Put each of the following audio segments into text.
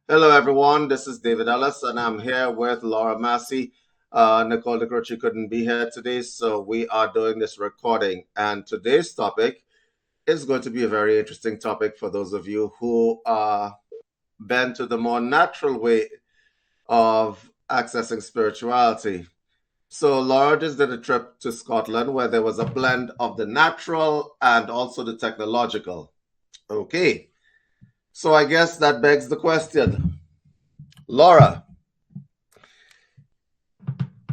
Hello, everyone. This is David Ellis, and I'm here with Laura Massey. Nicole DeCroce couldn't be here today, so we are doing this recording. And today's topic is going to be a very interesting topic for those of you who are bent to the more natural way of accessing spirituality. So, Laura just did a trip to Scotland where there was a blend of the natural and also the technological. Okay, so I guess that begs the question. Laura,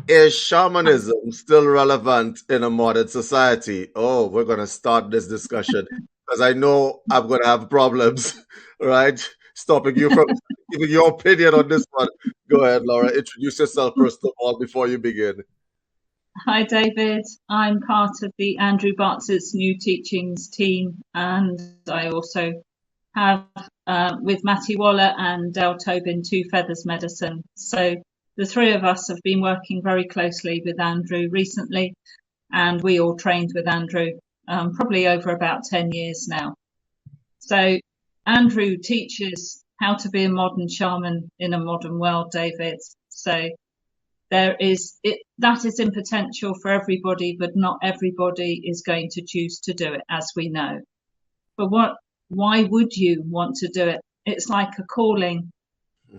is shamanism still relevant in a modern society? Oh, we're going to start this discussion because I know I'm going to have problems, right? Stopping you from giving your opinion on this one. Go ahead, Laura. Introduce yourself first of all before you begin. Hi, David. I'm part of the Andrew Bartz's New Teachings team, and I also have with Matty Waller and Del Tobin Two Feathers Medicine. So the three of us have been working very closely with Andrew recently, and we all trained with Andrew probably over about 10 years now. So Andrew teaches how to be a modern shaman in a modern world, David. So that is in potential for everybody, but not everybody is going to choose to do it, as we know. But why would you want to do it? It's like a calling.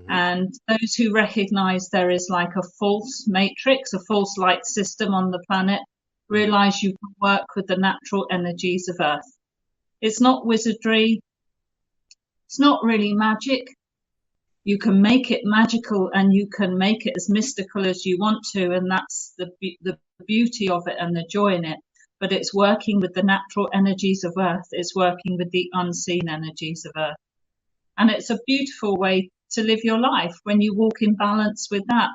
And those who recognize there is like a false matrix, a false light system on the planet, realize you can work with the natural energies of Earth. It's not wizardry. It's not really magic. You can make it magical and you can make it as mystical as you want to, and that's the beauty of it and the joy in it. But it's working with the natural energies of Earth. It's working with the unseen energies of Earth. And it's a beautiful way to live your life when you walk in balance with that.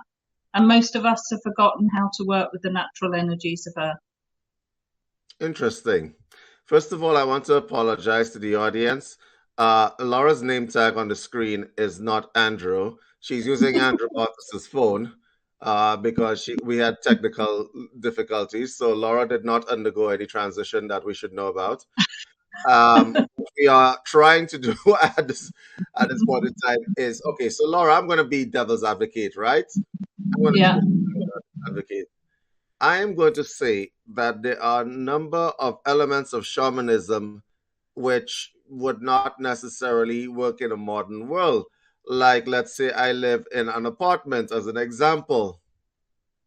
And most of us have forgotten how to work with the natural energies of Earth. Interesting. First of all, I want to apologize to the audience. Laura's name tag on the screen is not Andrew. She's using Andrew Bartos's phone because we had technical difficulties. So Laura did not undergo any transition that we should know about. We are trying to do at this point in time is okay. So Laura, I'm going to be devil's advocate, right? I'm going to Yeah. be devil's advocate. I am going to say that there are a number of elements of shamanism which would not necessarily work in a modern world. Like, let's say I live in an apartment, as an example,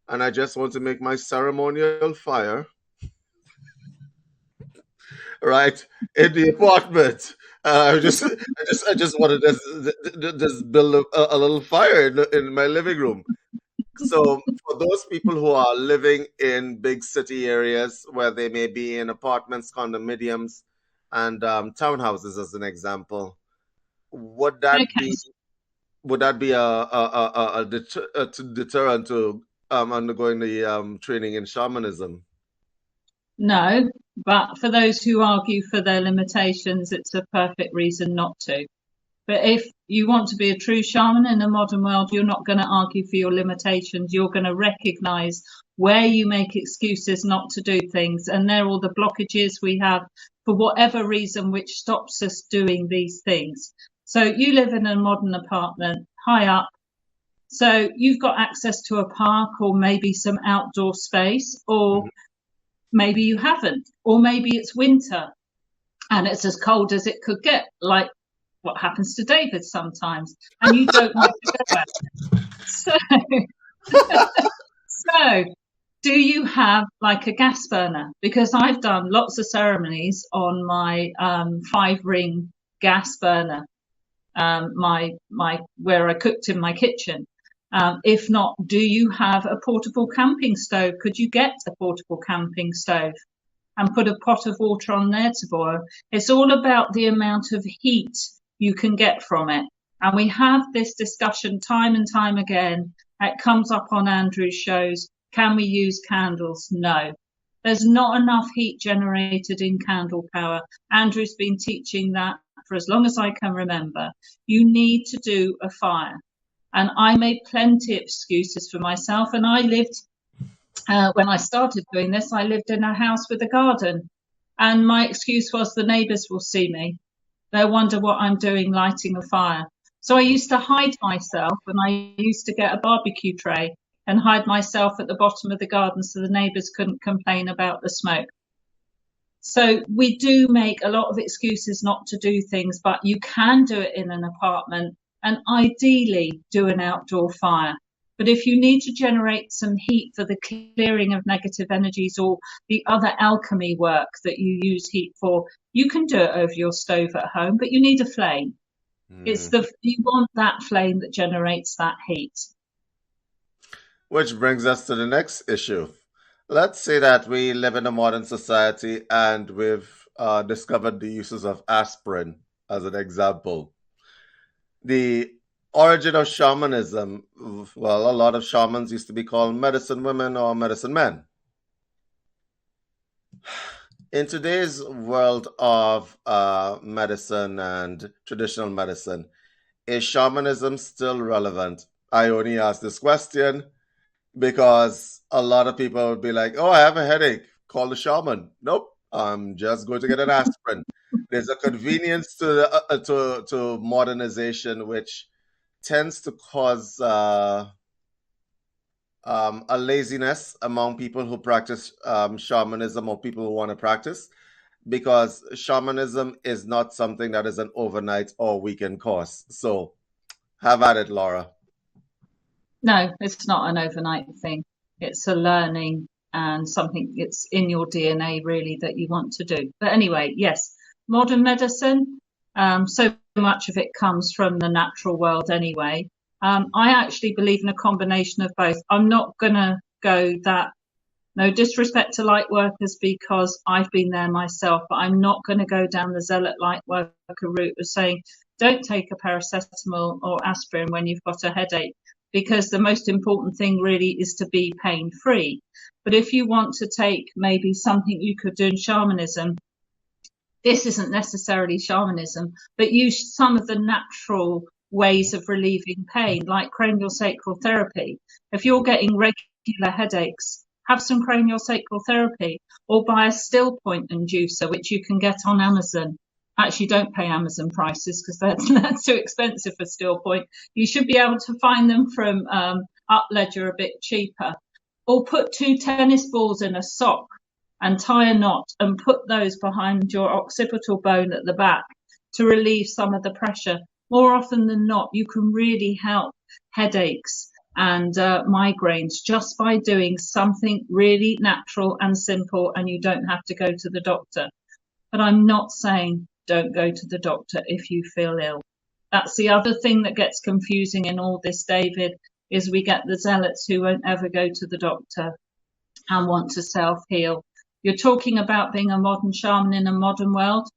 and I just want to make my ceremonial fire, right, in the apartment. I just want to just build a little fire in my living room. So for those people who are living in big city areas where they may be in apartments, condominiums, and townhouses, as an example, would that Okay. be a deterrent to undergoing the training in shamanism? No, but for those who argue for their limitations, it's a perfect reason not to. But if you want to be a true shaman in the modern world, you're not going to argue for your limitations. You're going to recognize where you make excuses not to do things. And they're all the blockages we have for whatever reason, which stops us doing these things. So you live in a modern apartment high up. So you've got access to a park or maybe some outdoor space, or maybe you haven't, or maybe it's winter and it's as cold as it could get, like what happens to David sometimes, and you don't want to go there. So do you have like a gas burner? Because I've done lots of ceremonies on my 5-ring gas burner, my where I cooked in my kitchen. If not, do you have a portable camping stove? Could you get a portable camping stove and put a pot of water on there to boil? It's all about the amount of heat you can get from it. And we have this discussion time and time again. It comes up on Andrew's shows. Can we use candles? No. There's not enough heat generated in candle power. Andrew's been teaching that for as long as I can remember. You need to do a fire. And I made plenty of excuses for myself. And I lived, when I started doing this, I lived in a house with a garden. And my excuse was the neighbours will see me. They'll wonder what I'm doing lighting a fire. So I used to hide myself, and I used to get a barbecue tray and hide myself at the bottom of the garden so the neighbours couldn't complain about the smoke. So we do make a lot of excuses not to do things, but you can do it in an apartment and ideally do an outdoor fire. But if you need to generate some heat for the clearing of negative energies or the other alchemy work that you use heat for, you can do it over your stove at home, but you need a flame. It's you want that flame that generates that heat. Which brings us to the next issue. Let's say that we live in a modern society and we've discovered the uses of aspirin as an example. The origin of shamanism, well, a lot of shamans used to be called medicine women or medicine men. In today's world of medicine and traditional medicine, is shamanism still relevant? I only ask this question because a lot of people would be like, oh, I have a headache, call the shaman. Nope, I'm just going to get an aspirin. There's a convenience to modernization, which tends to cause a laziness among people who practice shamanism or people who want to practice, because shamanism is not something that is an overnight or weekend course. So have at it, Laura. No, it's not an overnight thing. It's a learning and something it's in your DNA really that you want to do. But anyway, yes, modern medicine, so much of it comes from the natural world anyway. I actually believe in a combination of both. I'm not going to go that, no disrespect to light workers because I've been there myself, but I'm not going to go down the zealot light worker route of saying, don't take a paracetamol or aspirin when you've got a headache, because the most important thing really is to be pain free. But if you want to take maybe something you could do in shamanism, this isn't necessarily shamanism, but use some of the natural ways of relieving pain, like craniosacral therapy. If you're getting regular headaches, have some craniosacral therapy, or buy a still point inducer, which you can get on Amazon. Actually, don't pay Amazon prices because that's too expensive for still point. You should be able to find them from Upledger a bit cheaper. Or put 2 tennis balls in a sock and tie a knot and put those behind your occipital bone at the back to relieve some of the pressure. More often than not, you can really help headaches and migraines just by doing something really natural and simple, and you don't have to go to the doctor. But I'm not saying don't go to the doctor if you feel ill. That's the other thing that gets confusing in all this, David, is we get the zealots who won't ever go to the doctor and want to self-heal. You're talking about being a modern shaman in a modern world.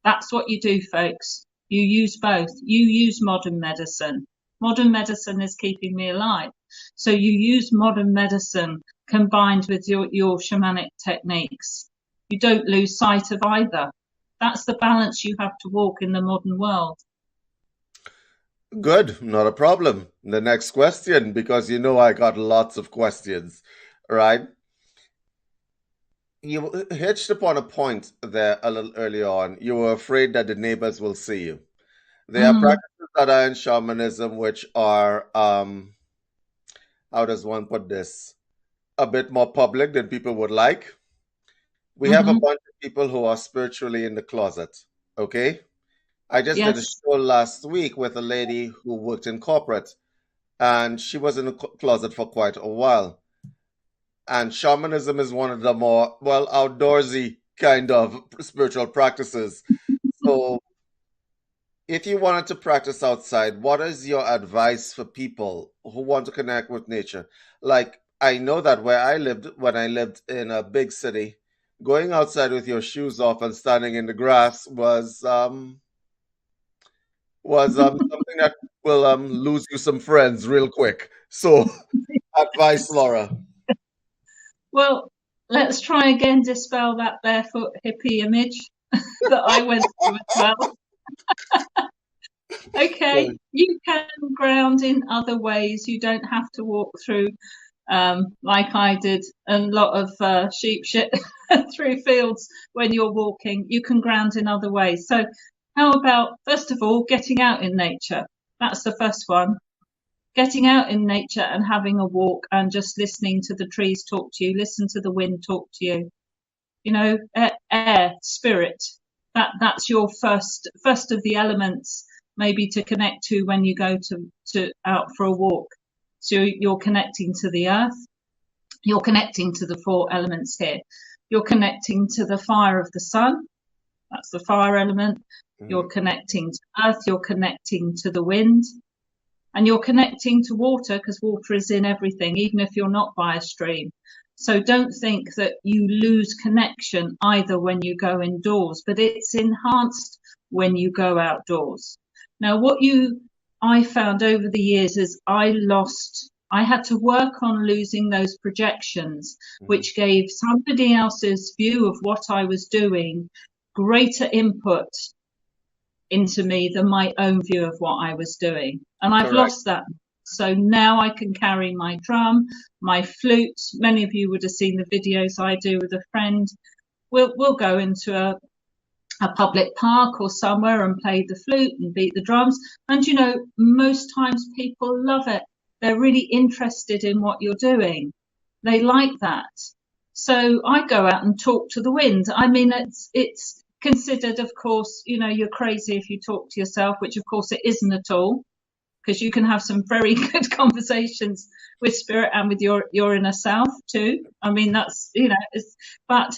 That's what you do, folks. You use both. You use modern medicine. Modern medicine is keeping me alive. So you use modern medicine combined with your shamanic techniques. You don't lose sight of either. That's the balance you have to walk in the modern world. Good, not a problem. The next question, because you know I got lots of questions, right? You hitched upon a point there a little earlier on. You were afraid that the neighbors will see you. There are practices that are in shamanism which are, how does one put this? A bit more public than people would like. We have a bunch of people who are spiritually in the closet, okay? I just did a show last week with a lady who worked in corporate, and she was in the closet for quite a while. And shamanism is one of the more, well, outdoorsy kind of spiritual practices. So if you wanted to practice outside, what is your advice for people who want to connect with nature? Like, I know that where I lived, when I lived in a big city, going outside with your shoes off and standing in the grass was something that will lose you some friends real quick. So, advice, Laura. Well, let's try again dispel that barefoot hippie image that I went through as well. Okay, you can ground in other ways. You don't have to walk through, like I did, a lot of sheep shit through fields when you're walking. You can ground in other ways. So how about, first of all, getting out in nature? That's the first one. Getting out in nature and having a walk and just listening to the trees talk to you, listen to the wind talk to you. You know, air, spirit. That's your first of the elements, maybe to connect to when you go to out for a walk. So you're connecting to the earth. You're connecting to the 4 elements here. You're connecting to the fire of the sun. That's the fire element. You're connecting to earth. You're connecting to the wind. And you're connecting to water, because water is in everything, even if you're not by a stream. So don't think that you lose connection either when you go indoors, but it's enhanced when you go outdoors. Now, what I found over the years is I had to work on losing those projections, which gave somebody else's view of what I was doing greater input into me than my own view of what I was doing. And I've lost that. So now I can carry my drum, my flute. Many of you would have seen the videos I do with a friend. We'll go into a public park or somewhere and play the flute and beat the drums. And, you know, most times people love it. They're really interested in what you're doing. They like that. So I go out and talk to the wind. I mean, it's considered, of course, you know, you're crazy if you talk to yourself, which of course it isn't at all, because you can have some very good conversations with spirit and with your inner self too. I mean, that's, you know, but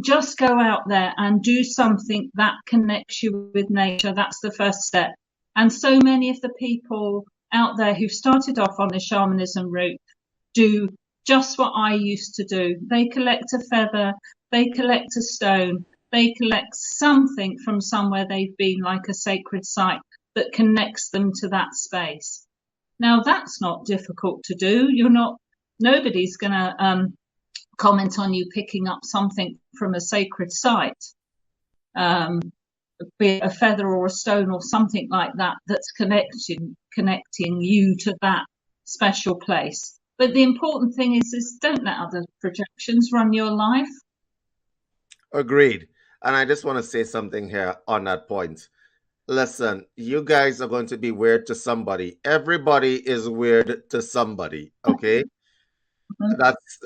just go out there and do something that connects you with nature. That's the first step. And so many of the people out there who've started off on the shamanism route do just what I used to do. They collect a feather, they collect a stone, they collect something from somewhere they've been, like a sacred site, that connects them to that space. Now, that's not difficult to do. Nobody's going to comment on you picking up something from a sacred site, be it a feather or a stone or something like that, that's connecting you to that special place. But the important thing is don't let other projections run your life. Agreed. And I just want to say something here on that point. Listen, you guys are going to be weird to somebody. Everybody is weird to somebody, okay? That's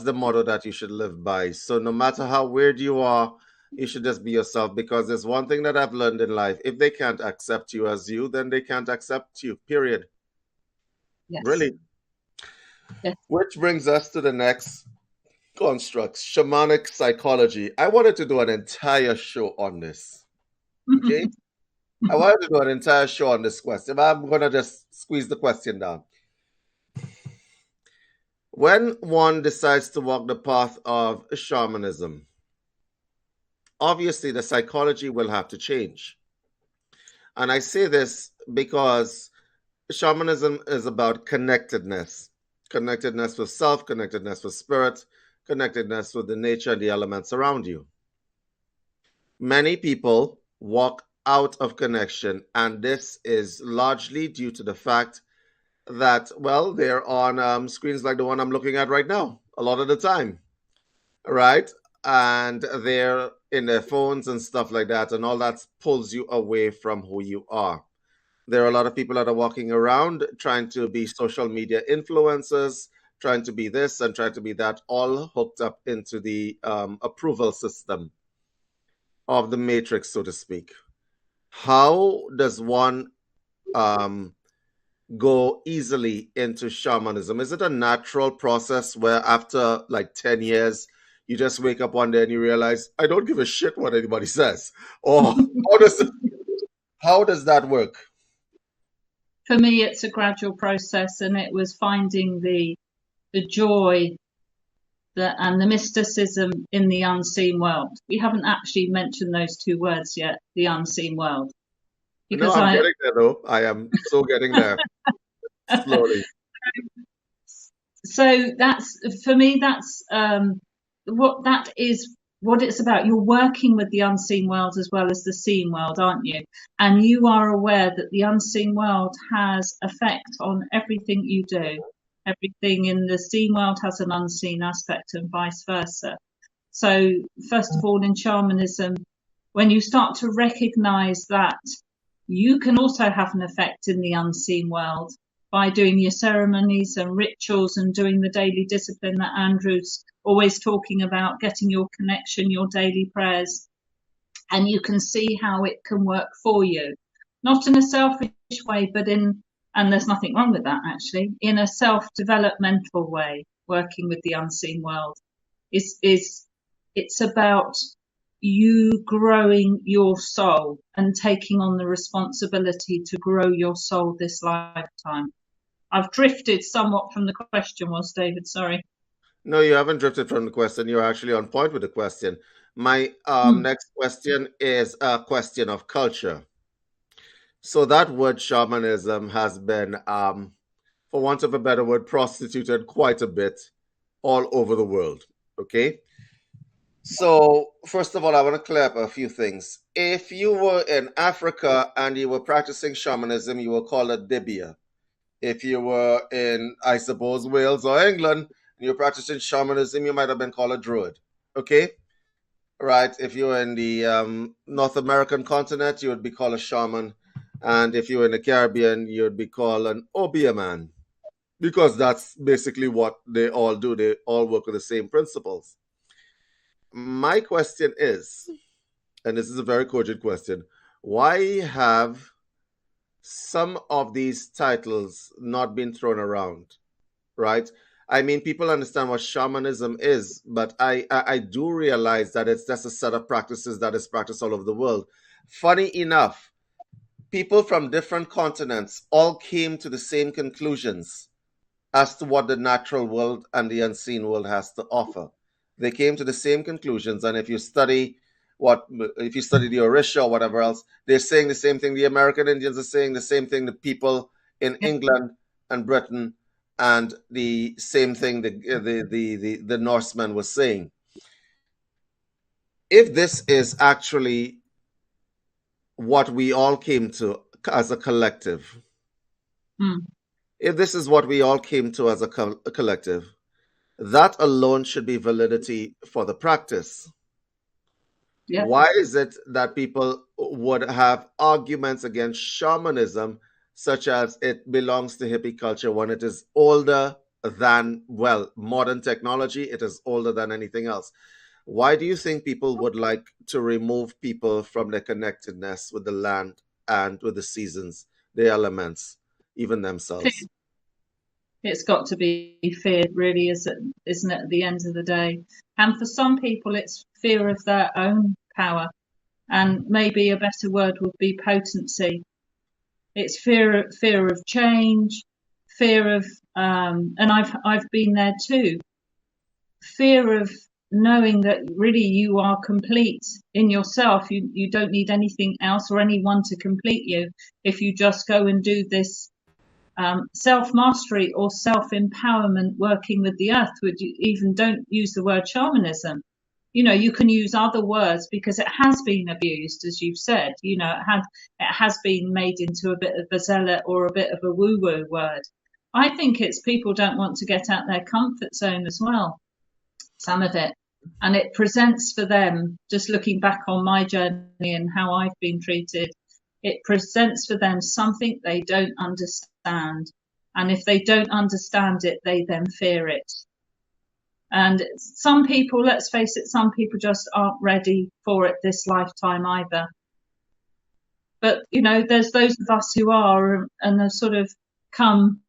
the motto that you should live by. So no matter how weird you are, you should just be yourself, because there's one thing that I've learned in life. If they can't accept you as you, then they can't accept you, period. Yes. Really. Yes. Which brings us to the next construct, shamanic psychology. I wanted to do an entire show on this. Okay? I wanted to do an entire show on this question, but I'm going to just squeeze the question down. When one decides to walk the path of shamanism, obviously the psychology will have to change. And I say this because shamanism is about connectedness with self, connectedness with spirit, connectedness with the nature and the elements around you. Many people walk out of connection, and this is largely due to the fact that, well, they're on screens like the one I'm looking at right now a lot of the time, right? And they're in their phones and stuff like that, and all that pulls you away from who you are. There are a lot of people that are walking around trying to be social media influencers, trying to be this and trying to be that, all hooked up into the approval system of the matrix, so to speak. How does one go easily into shamanism? Is it a natural process where after like 10 years, you just wake up one day and you realize, I don't give a shit what anybody says? Or how does that work? For me, it's a gradual process, and it was finding the joy and the mysticism in the unseen world. We haven't actually mentioned those two words yet, the unseen world. Because I'm getting there, though. I am so getting there slowly. So for me, that's what it's about. You're working with the unseen world as well as the seen world, aren't you? And you are aware that the unseen world has effect on everything you do. Everything in the seen world has an unseen aspect, and vice versa. So first of all, in shamanism, when you start to recognize that you can also have an effect in the unseen world by doing your ceremonies and rituals and doing the daily discipline that Andrew's always talking about, getting your connection, your daily prayers. And you can see how it can work for you, not in a selfish way, but and there's nothing wrong with that actually, in a self-developmental way, working with the unseen world. It's about you growing your soul and taking on the responsibility to grow your soul this lifetime. I've drifted somewhat from the question, was David, sorry. No, you haven't drifted from the question. You're actually on point with the question. My next question is a question of culture. So that word shamanism has been, for want of a better word, prostituted quite a bit all over the world. Okay. So first of all, I want to clear up a few things. If you were in Africa and you were practicing shamanism, you were called a dibia. If you were in, I suppose, Wales or England, and you're practicing shamanism, you might have been called a druid. Okay? Right? If you were in the North American continent, you would be called a shaman. And if you were in the Caribbean, you would be called an obia man. Because that's basically what they all do. They all work with the same principles. My question is, and this is a very cogent question, why have some of these titles not been thrown around, right? I mean, people understand what shamanism is, but I do realize that it's just a set of practices that is practiced all over the world. Funny enough, people from different continents all came to the same conclusions as to what the natural world and the unseen world has to offer. They came to the same conclusions, and if you study the Orisha or whatever else, they're saying the same thing. The American Indians are saying the same thing. The people in England and Britain, and the same thing the Norsemen were saying. If this is actually what we all came to as a collective, if this is what we all came to as a collective, that alone should be validity for the practice. Yeah. Why is it that people would have arguments against shamanism, such as it belongs to hippie culture, when it is older than, well, modern technology? It is older than anything else. Why do you think people would like to remove people from their connectedness with the land and with the seasons, the elements, even themselves? It's got to be feared, really, isn't it, at the end of the day? And for some people, it's fear of their own power. And maybe a better word would be potency. It's fear of change, fear of, and I've been there too. Fear of knowing that really you are complete in yourself. You don't need anything else or anyone to complete you. If you just go and do this self-mastery or self-empowerment working with the earth, even don't use the word shamanism. You can use other words because it has been abused, as you've said. It has been made into a bit of a zealot or a bit of a woo-woo word. I think it's people don't want to get out their comfort zone as well, some of it. And it presents for them, just looking back on my journey and how I've been treated, it presents for them something they don't understand. And if they don't understand it, they then fear it. And some people, let's face it, some people just aren't ready for it this lifetime either. But, there's those of us who are and have sort of come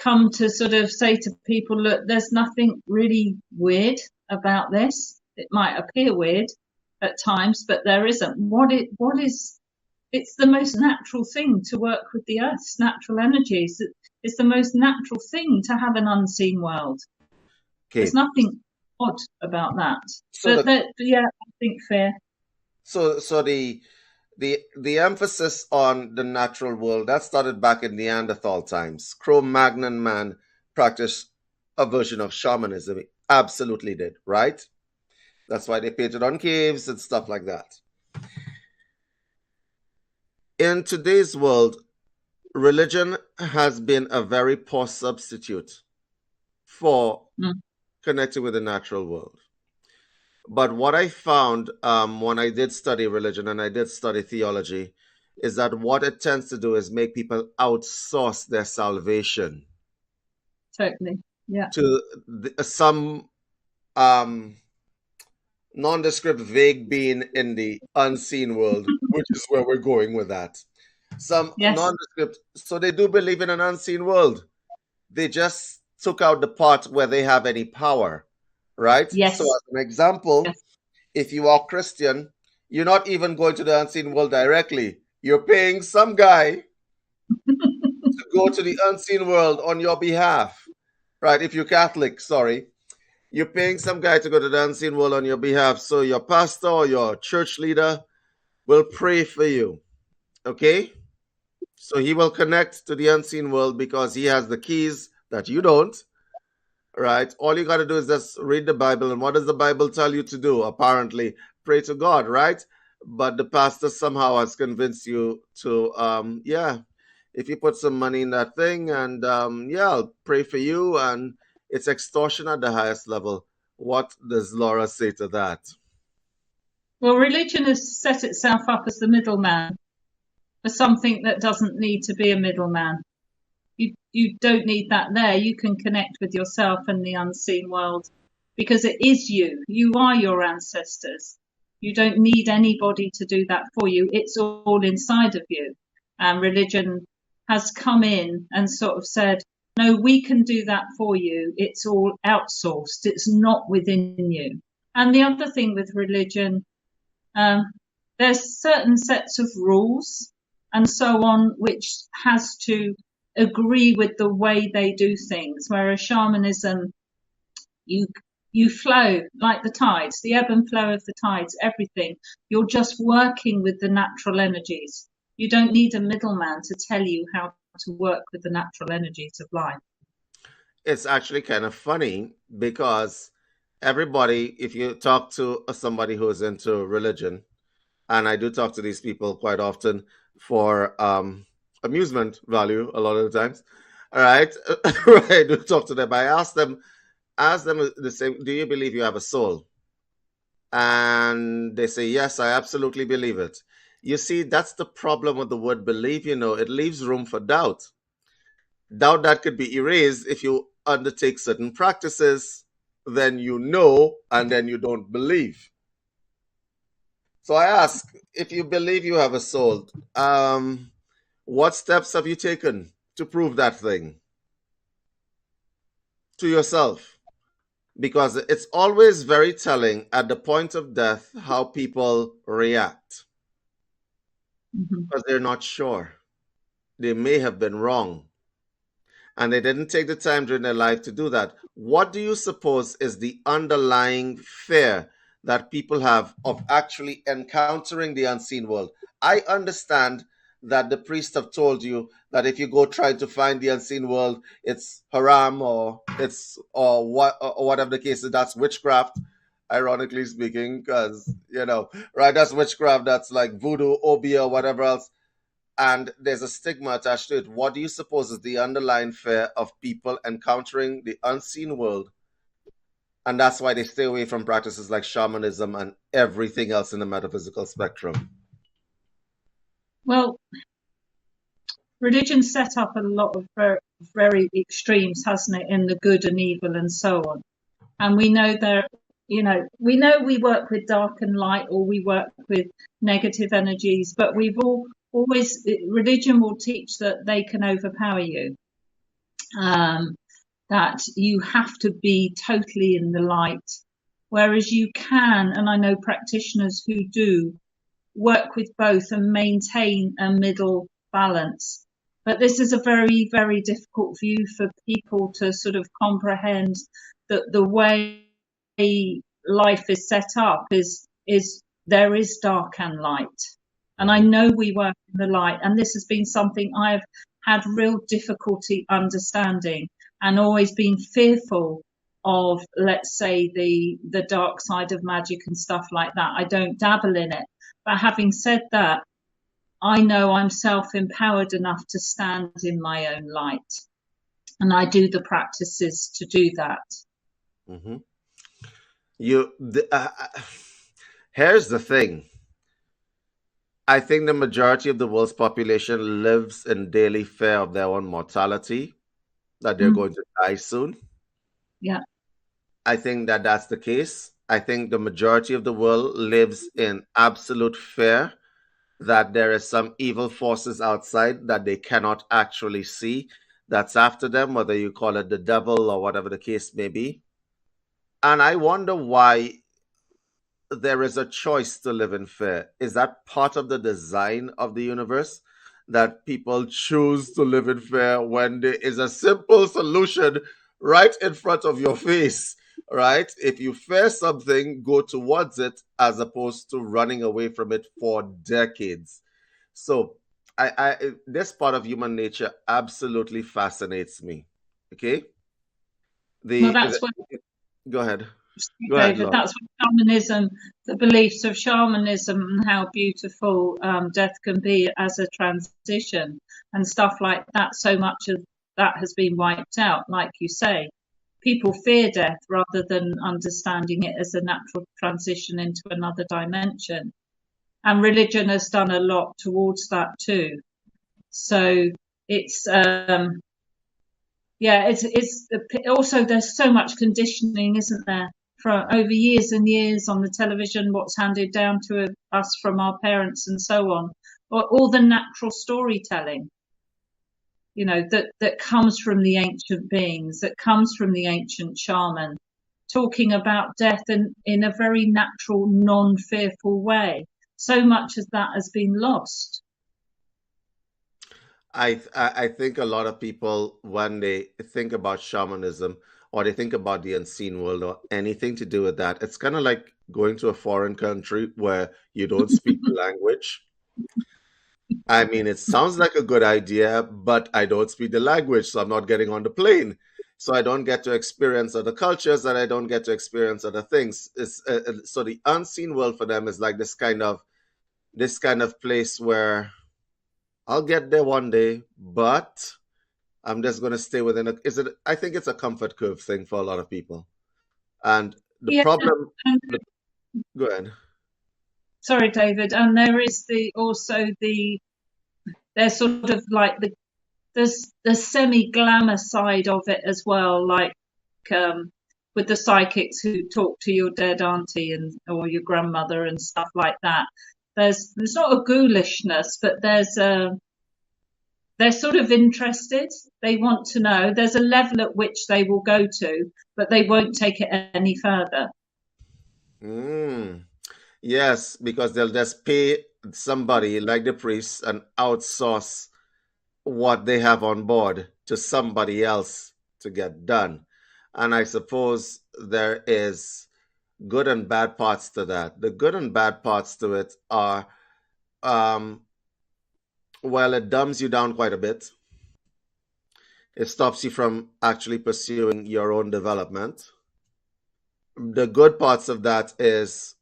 to sort of say to people, look, there's nothing really weird about this. It might appear weird at times, but there isn't. It's the most natural thing to work with the earth's natural energies. It's the most natural thing to have an unseen world. Okay. There's nothing odd about that. So I think fair. So the emphasis on the natural world, that started back in Neanderthal times. Cro-Magnon man practiced a version of shamanism. He absolutely did, right? That's why they painted on caves and stuff like that. In today's world, religion has been a very poor substitute for connecting with the natural world. But what I found when I did study religion and I did study theology is that what it tends to do is make people outsource their salvation Totally. Yeah. to some um, nondescript, vague being in the unseen world, which is where we're going with that. Some Yes. nondescript, so they do believe in an unseen world. They just took out the part where they have any power, right? So, Yes. as an example, Yes. if you are Christian, you're not even going to the unseen world directly. You're paying some guy to go to the unseen world on your behalf, right? If you're Catholic, sorry, you're paying some guy to go to the unseen world on your behalf. So your pastor or your church leader will pray for you, okay? So he will connect to the unseen world because he has the keys that you don't, right? All you got to do is just read the Bible. And what does the Bible tell you to do? Apparently, pray to God, right? But the pastor somehow has convinced you to, yeah, if you put some money in that thing and, yeah, I'll pray for you. And it's extortion at the highest level. What does Laura say to that? Well, religion has set itself up as the middleman for something that doesn't need to be a middleman. You don't need that there. You can connect with yourself and the unseen world because it is you. You are your ancestors. You don't need anybody to do that for you. It's all inside of you. And religion has come in and sort of said, no, we can do that for you. It's all outsourced. It's not within you. And the other thing with religion, there's certain sets of rules and so on, which has to agree with the way they do things. Whereas shamanism, you flow like the tides, the ebb and flow of the tides, everything. You're just working with the natural energies. You don't need a middleman to tell you how to work with the natural energies of life. It's actually kind of funny because everybody, if you talk to somebody who's into religion, and I do talk to these people quite often for amusement value a lot of the times. All right, right. I do talk to them. I ask them the same. Do you believe you have a soul? And they say, yes, I absolutely believe it. You see, that's the problem with the word believe. It leaves room for doubt. Doubt that could be erased if you undertake certain practices. Then you know, and then you don't believe. So I ask, if you believe you have a soul, what steps have you taken to prove that thing to yourself? Because it's always very telling at the point of death how people react because they're not sure. They may have been wrong and they didn't take the time during their life to do that. What do you suppose is the underlying fear that people have of actually encountering the unseen world? I understand that the priests have told you that if you go try to find the unseen world, it's haram or it's or whatever the case is. That's witchcraft, ironically speaking, because right, that's witchcraft. That's like voodoo, obi, or whatever else, and there's a stigma attached to it. What do you suppose is the underlying fear of people encountering the unseen world? And that's why they stay away from practices like shamanism and everything else in the metaphysical spectrum. Well, religion set up a lot of very, very extremes, hasn't it, in the good and evil and so on. And we know we work with dark and light, or we work with negative energies, but we've always, religion will teach that they can overpower you, that you have to be totally in the light, whereas you can, and I know practitioners who do, work with both and maintain a middle balance. But this is a very, very difficult view for people to sort of comprehend, that the way life is set up is there is dark and light. And I know we work in the light, and this has been something I've had real difficulty understanding and always been fearful of, let's say, the dark side of magic and stuff like that. I don't dabble in it. But having said that, I know I'm self-empowered enough to stand in my own light. And I do the practices to do that. Mm-hmm. Here's the thing. I think the majority of the world's population lives in daily fear of their own mortality, that they're Mm, going to die soon. yeah. I think that that's the case. I think the majority of the world lives in absolute fear that there is some evil forces outside that they cannot actually see that's after them, whether you call it the devil or whatever the case may be. And I wonder why there is a choice to live in fear. Is that part of the design of the universe? That people choose to live in fear when there is a simple solution right in front of your face, right? If you fear something, go towards it as opposed to running away from it for decades. So, this part of human nature absolutely fascinates me. Okay, Well, the that's what, go ahead, go ahead, David, Laura. that's what shamanism, the beliefs of shamanism, and how beautiful death can be as a transition and stuff like that. So much of that has been wiped out, like you say. People fear death rather than understanding it as a natural transition into another dimension. And religion has done a lot towards that too. So it's yeah, it's also there's so much conditioning, isn't there, for over years and years on the television, what's handed down to us from our parents and so on, or all the natural storytelling, that comes from the ancient beings, that comes from the ancient shaman, talking about death in a very natural, non-fearful way. So much of that has been lost. I think a lot of people, when they think about shamanism or they think about the unseen world or anything to do with that, it's kind of like going to a foreign country where you don't speak the language. I mean, it sounds like a good idea, but I don't speak the language, so I'm not getting on the plane. So I don't get to experience other cultures and I don't get to experience other things. So the unseen world for them is like this kind of place where I'll get there one day, but I'm just going to stay within a. Is it? I think it's a comfort curve thing for a lot of people. And the Yeah, problem. and The, go ahead. sorry, David, and there is there's sort of like there's the semi-glamour side of it as well, like um, with the psychics who talk to your dead auntie and or your grandmother and stuff like that. There's not a ghoulishness, but they're sort of interested. They want to know. There's a level at which they will go to, but they won't take it any further. Mm, yes, because they'll just pay somebody like the priest and outsource what they have on board to somebody else to get done. And I suppose there is good and bad parts to that. The good and bad parts to it are, um, well, it dumbs you down quite a bit. It stops you from actually pursuing your own development. The good parts of that is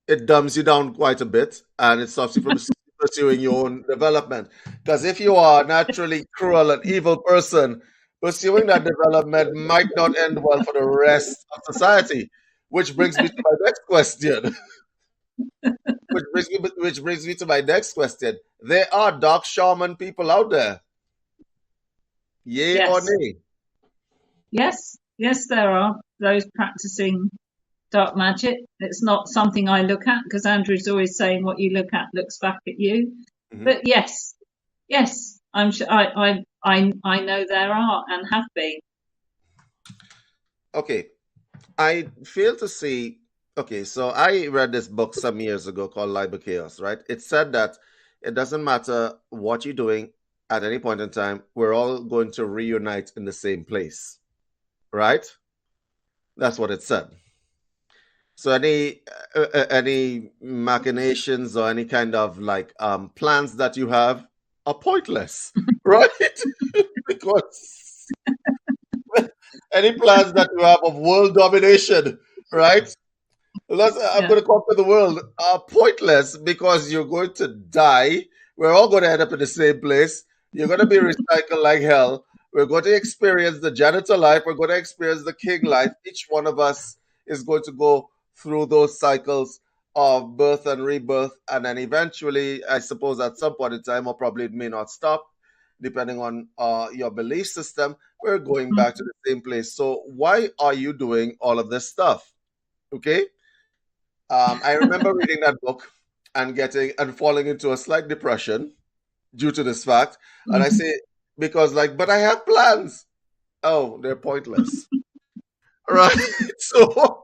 it dumbs you down quite a bit and it stops you from pursuing your own development. Because if you are a naturally cruel and evil person, pursuing that development might not end well for the rest of society. Which brings me to my next question. which brings me to my next question. There are dark shaman people out there. Yay or Yes, nay? yes, there are those practicing dark magic. It's not something I look at because Andrew's always saying what you look at looks back at you. Mhm. But yes, I'm sure I know there are and have been. Okay, I fail to see. Okay, so I read this book some years ago called Liber Chaos, right? It said that it doesn't matter what you're doing at any point in time, we're all going to reunite in the same place, right? That's what it said. So any machinations or any kind of like plans that you have are pointless, right? Because any plans that you have of world domination, right? I'm Yeah, going to conquer the world are pointless because you're going to die. We're all going to end up in the same place. You're going to be recycled like hell. We're going to experience the janitor life. We're going to experience the king life. Each one of us is going to go through those cycles of birth and rebirth, and then eventually, I suppose at some point in time, or probably it may not stop, depending on your belief system, we're going back to the same place. So why are you doing all of this stuff? Okay. I remember reading that book and getting and falling into a slight depression due to this fact. And I say, because like, but I have plans. Oh, they're pointless. Right. So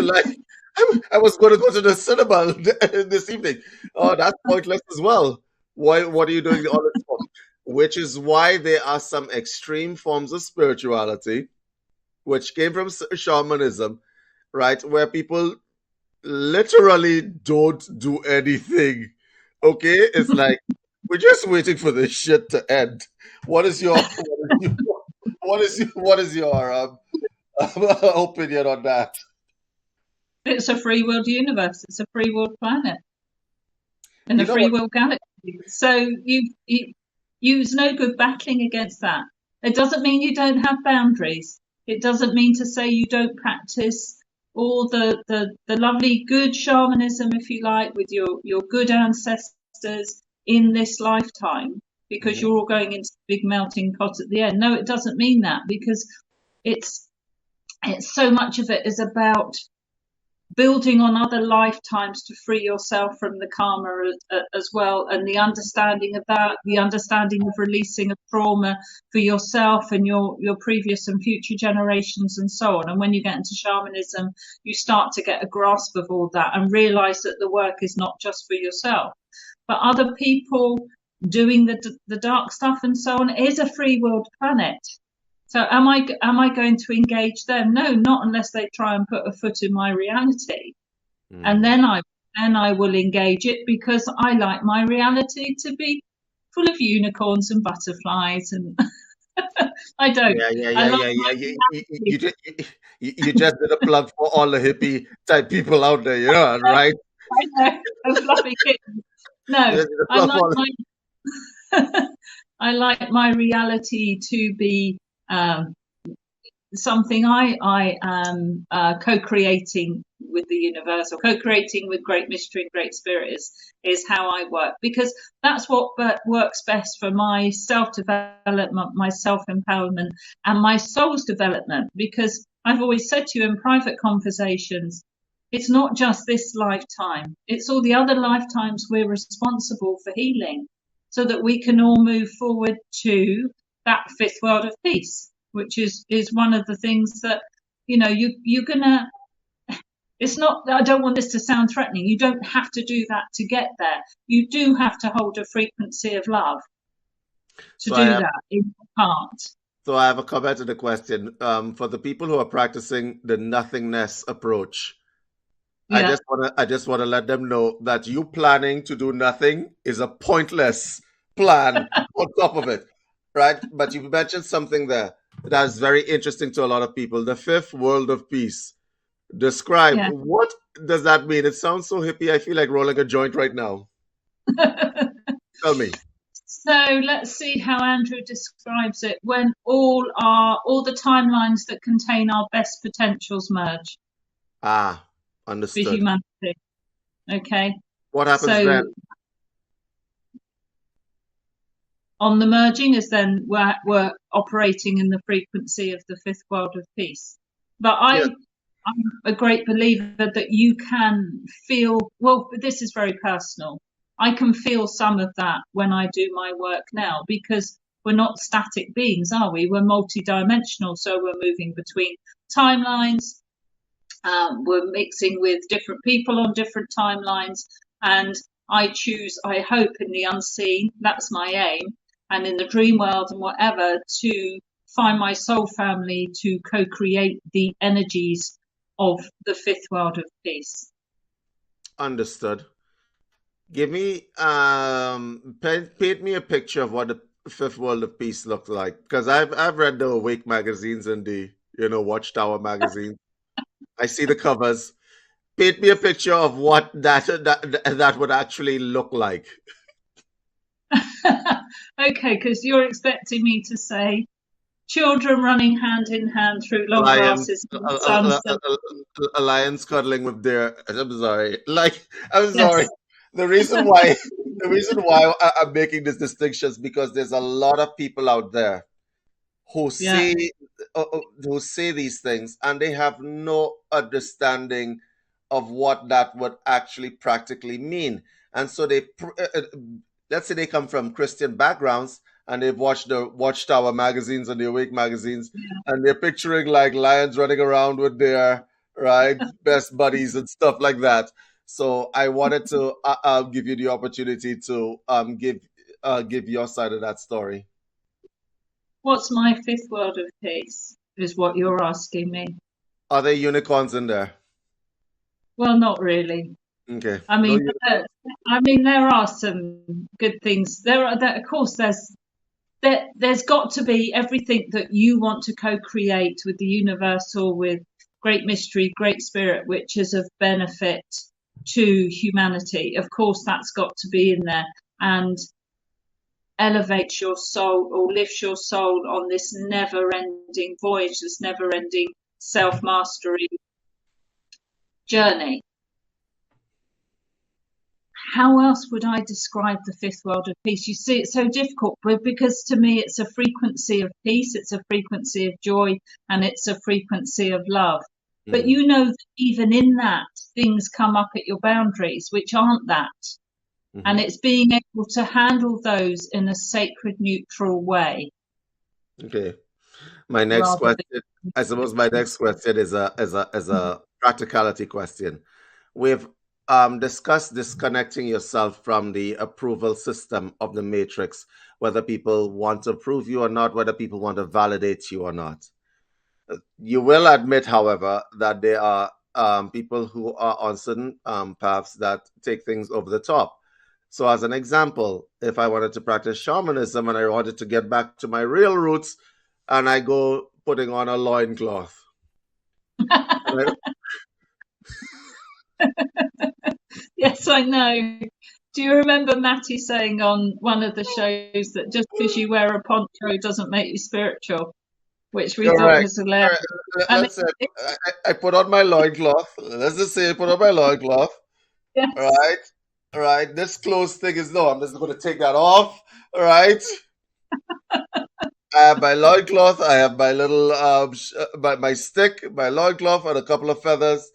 like I was going to go to the cinema this evening. Oh, that's pointless as well. Why? What are you doing all this for? Which is why there are some extreme forms of spirituality, which came from shamanism, right, where people literally don't do anything. Okay, it's like we're just waiting for this shit to end. What is your what is your opinion on that? It's a free world universe. It's a free world planet in You a know free what? world galaxy. So you use no good battling against that. It doesn't mean you don't have boundaries. It doesn't mean to say you don't practice all the lovely good shamanism, if you like, with your good ancestors in this lifetime, because you're all going into the big melting pot at the end. No, it doesn't mean that, because it's so much of it is about building on other lifetimes to free yourself from the karma as well, and the understanding of that, the understanding of releasing of trauma for yourself and your previous and future generations and so on. And when you get into shamanism, you start to get a grasp of all that and realize that the work is not just for yourself, but other people doing the dark stuff and so on. It is a free world planet. So am I going to engage them? No, not unless they try and put a foot in my reality. And then I will engage it, because I like my reality to be full of unicorns and butterflies, and I don't. I love You just did a plug for all the hippie type people out there, you know, right? I know, a fluffy kitten. No, You just did a I plug like for my I like my reality to be something I am co-creating with the universe, or co-creating with Great Mystery and Great Spirit is how I work, because that's what works best for my self-development, my self-empowerment, and my soul's development. Because I've always said to you in private conversations, it's not just this lifetime, it's all the other lifetimes we're responsible for healing, so that we can all move forward to that fifth world of peace, which is one of the things that, you know, you're gonna, it's not, I don't want this to sound threatening, you don't have to do that to get there. You do have to hold a frequency of love to do that in part. So I have a comment to the question. For the people who are practicing the nothingness approach, Yeah. I just want to let them know that you planning to do nothing is a pointless plan on top of it, right? But you mentioned something there that is very interesting to a lot of people. The fifth world of peace. Describe, Yeah. what does that mean? It sounds so hippie. I feel like rolling a joint right now. Tell me. So let's see how Andrew describes it. When all the timelines that contain our best potentials merge Ah, for understood. humanity. Okay. What happens So then? on the merging is then we're operating in the frequency of the fifth world of peace. But Yeah. I'm a great believer that you can feel, well, this is very personal. I can feel some of that when I do my work now, because we're not static beings, are we? We're multidimensional. So we're moving between timelines. We're mixing with different people on different timelines. And I choose, I hope, in the unseen, that's my aim, and in the dream world and whatever, to find my soul family to co-create the energies of the fifth world of peace. Understood. Give me paint me a picture of what the fifth world of peace looks like. Because I've read the Awake magazines and the, you know, Watchtower magazines. I see the covers. Paint me a picture of what that would actually look like. Okay, because you're expecting me to say children running hand in hand through long Lions, grasses in the sunset. a lions cuddling with their. I'm sorry. Like, I'm sorry. Yes, The reason why, the reason why I'm making this distinction is because there's a lot of people out there who yeah. say these things, and they have no understanding of what that would actually practically mean. And so let's say they come from Christian backgrounds, and they've watched the Watchtower magazines and the Awake magazines, and they're picturing like lions running around with their right best buddies and stuff like that. So I wanted to give you the opportunity to give your side of that story. What's my fifth world of peace is what you're asking me. Are there unicorns in there? Well, not really. Okay. I No mean, unicorns. there are some good things. Of course, there's got to be everything that you want to co-create with the universal, with great mystery, great spirit, which is of benefit to humanity. Of course, that's got to be in there and elevates your soul or lifts your soul on this never-ending voyage, this never-ending self-mastery journey. How else would I describe the fifth world of peace? You see, it's so difficult because to me it's a frequency of peace, it's a frequency of joy, and it's a frequency of love. But you know that even in that, things come up at your boundaries, which aren't that. And it's being able to handle those in a sacred, neutral way. Okay. My next question, I suppose my next question is a practicality question. We've discussed disconnecting yourself from the approval system of the matrix, whether people want to approve you or not, whether people want to validate you or not. You will admit, however, that there are people who are on certain paths that take things over the top. So, as an example, if I wanted to practice shamanism and I wanted to get back to my real roots, and I go putting on a loincloth. Yes, I know. Do you remember Matty saying on one of the shows that just because you wear a poncho doesn't make you spiritual? Which we thought was hilarious. Let's say I put on my loincloth. Let's just say I put on my loincloth. Yes. All right. This clothes thing is no. I'm just going to take that off. All right. I have my loincloth. I have my little my stick, my loincloth, and a couple of feathers,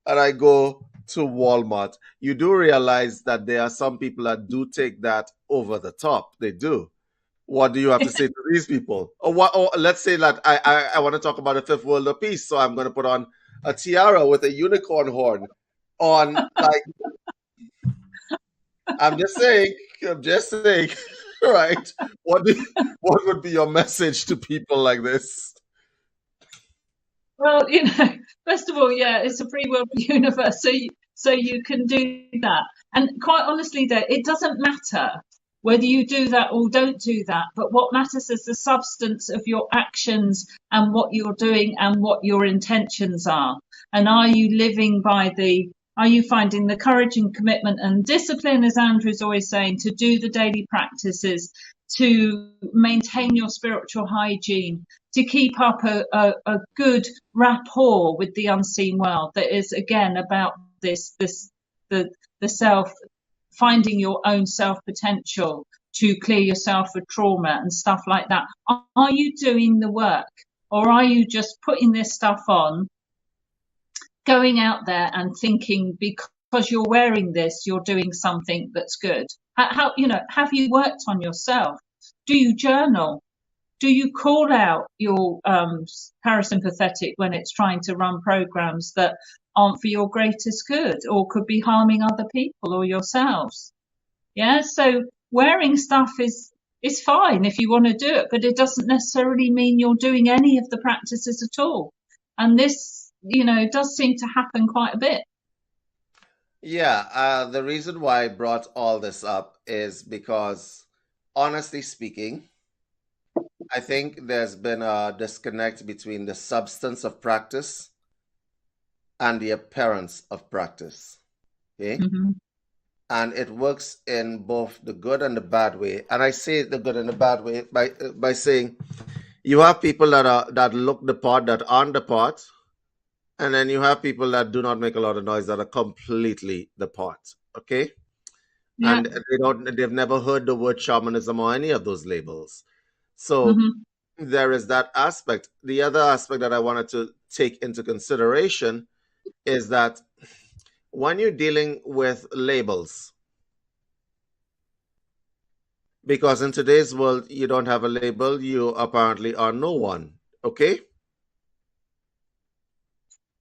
and I go to Walmart. You do realize that there are some people that do take that over the top. They do. What do you have to say to these people? Or let's say that I want to talk about the fifth world of peace, so I'm going to put on a tiara with a unicorn horn on. Like, I'm just saying, right? What would be your message to people like this? Well, first of all, yeah, it's a free world universe, so you can do that. And quite honestly, though, it doesn't matter whether you do that or don't do that. But what matters is the substance of your actions and what you're doing and what your intentions are. And are you living by are you finding the courage and commitment and discipline, as Andrew's always saying, to do the daily practices, to maintain your spiritual hygiene, to keep up a good rapport with the unseen world that is, again, about the self, finding your own self potential to clear yourself of trauma and stuff like that. Are you doing the work, or are you just putting this stuff on, going out there and thinking because you're wearing this, you're doing something that's good? How have you worked on yourself? Do you journal? Do you call out your parasympathetic when it's trying to run programs that aren't for your greatest good or could be harming other people or yourselves? Yeah, so wearing stuff is fine if you want to do it, but it doesn't necessarily mean you're doing any of the practices at all. And this, does seem to happen quite a bit. Yeah, the reason why I brought all this up is because, honestly speaking, I think there's been a disconnect between the substance of practice and the appearance of practice. Okay? And it works in both the good and the bad way. And I say the good and the bad way by saying You have people that look the part, that aren't the part, and then you have people that do not make a lot of noise, that are completely the part. Okay, Yeah. and they've never heard the word shamanism or any of those labels. So Hmm. there is that aspect. The other aspect that I wanted to take into consideration is that when you're dealing with labels, because in today's world, you don't have a label, you apparently are no one. Okay?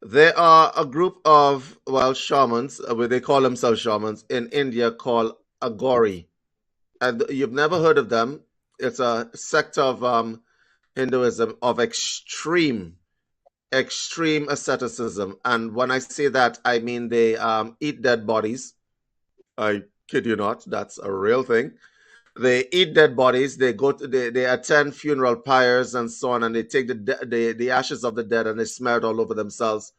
There are a group of, well, shamans, they call themselves shamans in India called Agori. And you've never heard of them. It's a sect of Hinduism of extreme asceticism. And when I say that, I mean they eat dead bodies. I kid you not, that's a real thing. They eat dead bodies. They attend funeral pyres and so on, and they take the ashes of the dead and they smear it all over themselves.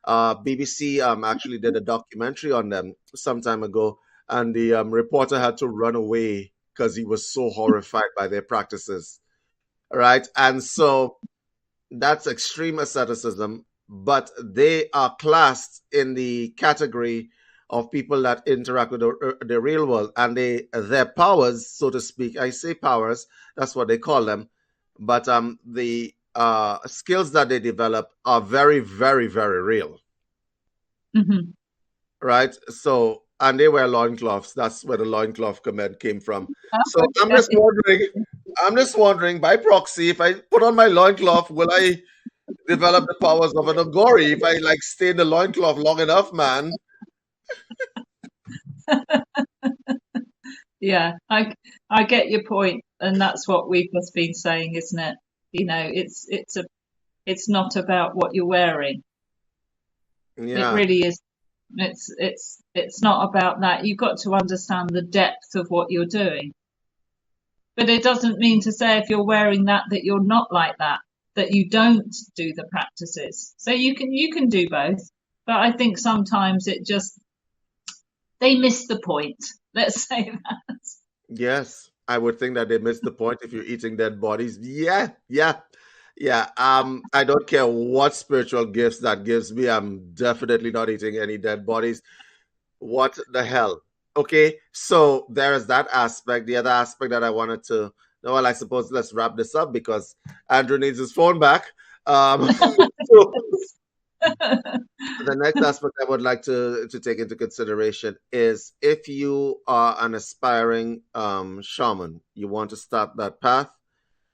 BBC actually did a documentary on them some time ago, and the reporter had to run away because he was so horrified by their practices. Right, and so that's extreme asceticism, but they are classed in the category of people that interact with the real world, and their powers, so to speak. I say powers, that's what they call them, but the skills that they develop are very, very, very real. Hmm. Right? So, and they wear loincloths. That's where the loincloth comment came from. So Okay. I'm just wondering by proxy, if I put on my loincloth, will I develop the powers of an Agori if I like stay in the loincloth long enough, man? Yeah, I get your point, and that's what we've just been saying, isn't it? You know, it's not about what you're wearing. It Yeah, really is. It's not about that. You've got to understand the depth of what you're doing. But it doesn't mean to say if you're wearing that that you're not like that, that you don't do the practices. So you can do both. But I think sometimes they miss the point. Let's say that. yes. I would think that they missed the point if you're eating dead bodies. Yeah, yeah, yeah. I don't care what spiritual gifts that gives me. I'm definitely not eating any dead bodies. What the hell? Okay, so there is that aspect. The other aspect that I wanted to, well, I suppose let's wrap this up because Andrew needs his phone back. So the next aspect I would like to take into consideration is if you are an aspiring shaman, you want to start that path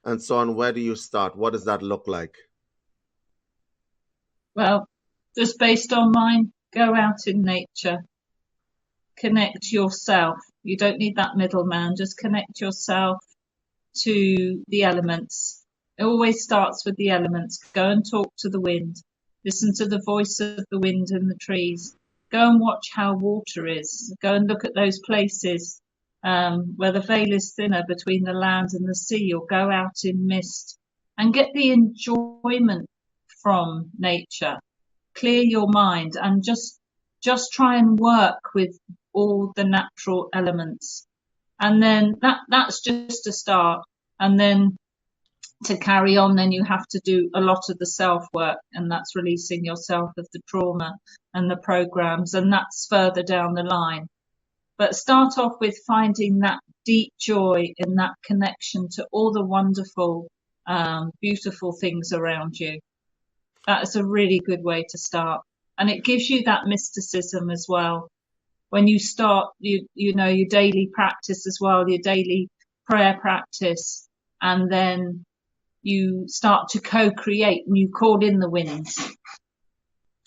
and so on. Where do you start? What does that look like? Well, just based on mine, go out in nature, connect yourself. You don't need that middleman. Just connect yourself to the elements. It always starts with the elements. Go and talk to the wind. Listen to the voice of the wind in the trees. Go and watch how water is. Go and look at those places where the veil is thinner between the land and the sea, or go out in mist and get the enjoyment from nature. Clear your mind and just try and work with all the natural elements. And then that's just a start. And then to carry on, then you have to do a lot of the self work, and that's releasing yourself of the trauma and the programs, and that's further down the line. But start off with finding that deep joy in that connection to all the wonderful, beautiful things around you. That is a really good way to start. And it gives you that mysticism as well. When you start, you know, your daily practice as well, your daily prayer practice, and then you start to co-create and you call in the winds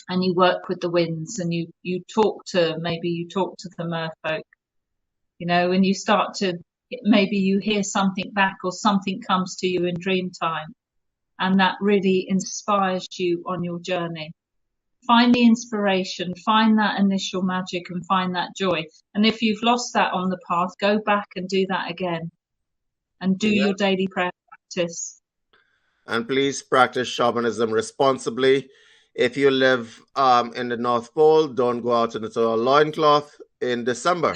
and you work with the winds and you talk to the merfolk, you know, and you start to, maybe you hear something back or something comes to you in dream time, and that really inspires you on your journey. Find the inspiration, find that initial magic and find that joy. And if you've lost that on the path, go back and do that again and do Yeah. your daily prayer practice. And please practice shamanism responsibly. If you live in the North Pole, don't go out into a loincloth in December.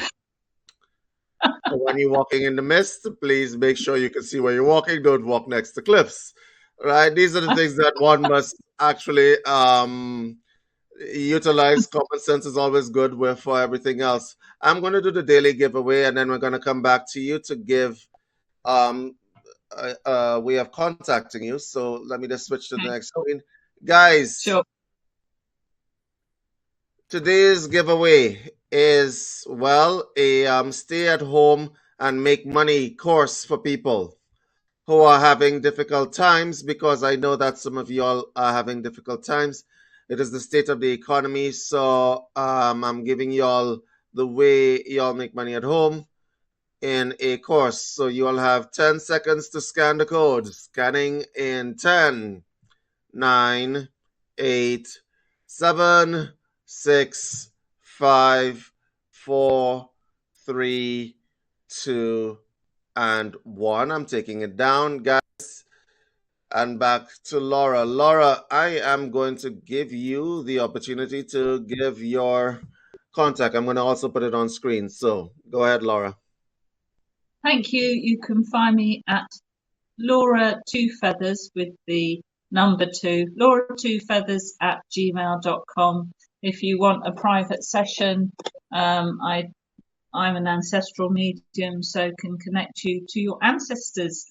When you're walking in the mist, please make sure you can see where you're walking. Don't walk next to cliffs. Right? These are the things that one must actually utilize. Common sense is always good with for everything else. I'm going to do the daily giveaway, and then we're going to come back to you to give um way of contacting you. So let me just switch to the next screen. Guys, Sure. today's giveaway is, well, a stay at home and make money course for people who are having difficult times, because I know that some of y'all are having difficult times. It is the state of the economy. So I'm giving y'all the way y'all make money at home in a course. So you all have 10 seconds to scan the code. Scanning in 10, 9, 8, 7, 6, 5, 4, 3, 2, and 1. I'm taking it down, guys. And back to Laura. Laura, I am going to give you the opportunity to give your contact. I'm going to also put it on screen. So go ahead, Laura. Thank you. You can find me at Laura Two Feathers with the number 2, Laura2feathers@gmail.com. If you want a private session, I'm an ancestral medium, so can connect you to your ancestors.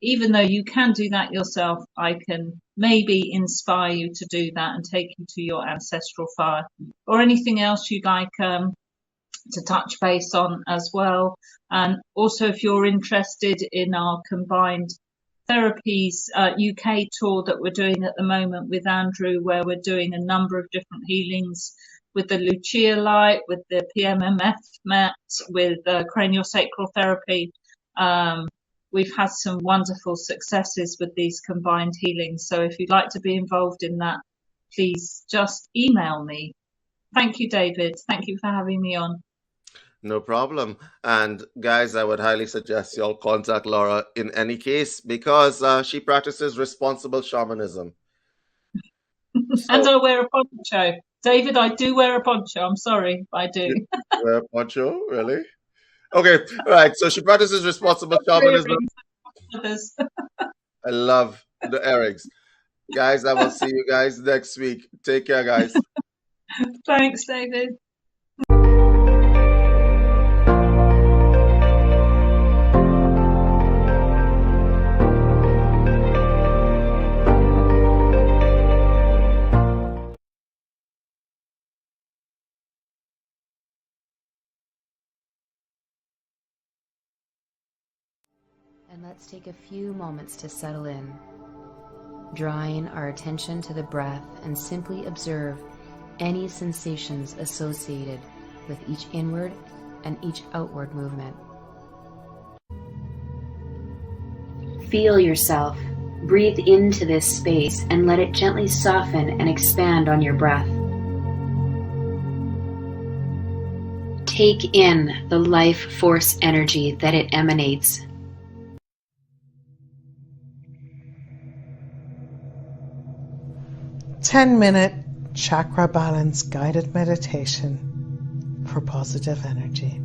Even though you can do that yourself, I can maybe inspire you to do that and take you to your ancestral fire, or anything else you'd like to touch base on as well. And also, if you're interested in our combined therapies UK tour that we're doing at the moment with Andrew, where we're doing a number of different healings with the Lucia light, with the PMMF mat, with craniosacral therapy. We've had some wonderful successes with these combined healings. So if you'd like to be involved in that, please just email me. Thank you, David. Thank you for having me on. No problem. And guys, I would highly suggest y'all contact Laura in any case, because she practices responsible shamanism. And I wear a poncho. David, I do wear a poncho. I'm sorry, I do. You wear a poncho? Really? Okay, all right. So she practices responsible shamanism. I love the earrings. Guys, I will see you guys next week. Take care, guys. Thanks, David. And let's take a few moments to settle in, drawing our attention to the breath, and simply observe any sensations associated with each inward and each outward movement. Feel yourself. Breathe into this space and let it gently soften and expand on your breath. Take in the life force energy that it emanates. Ten-minute chakra balance guided meditation for positive energy.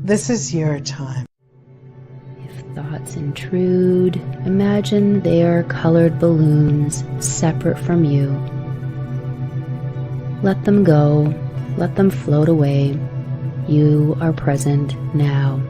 This is your time. If thoughts intrude, imagine they are colored balloons separate from you. Let them go, let them float away. You are present now.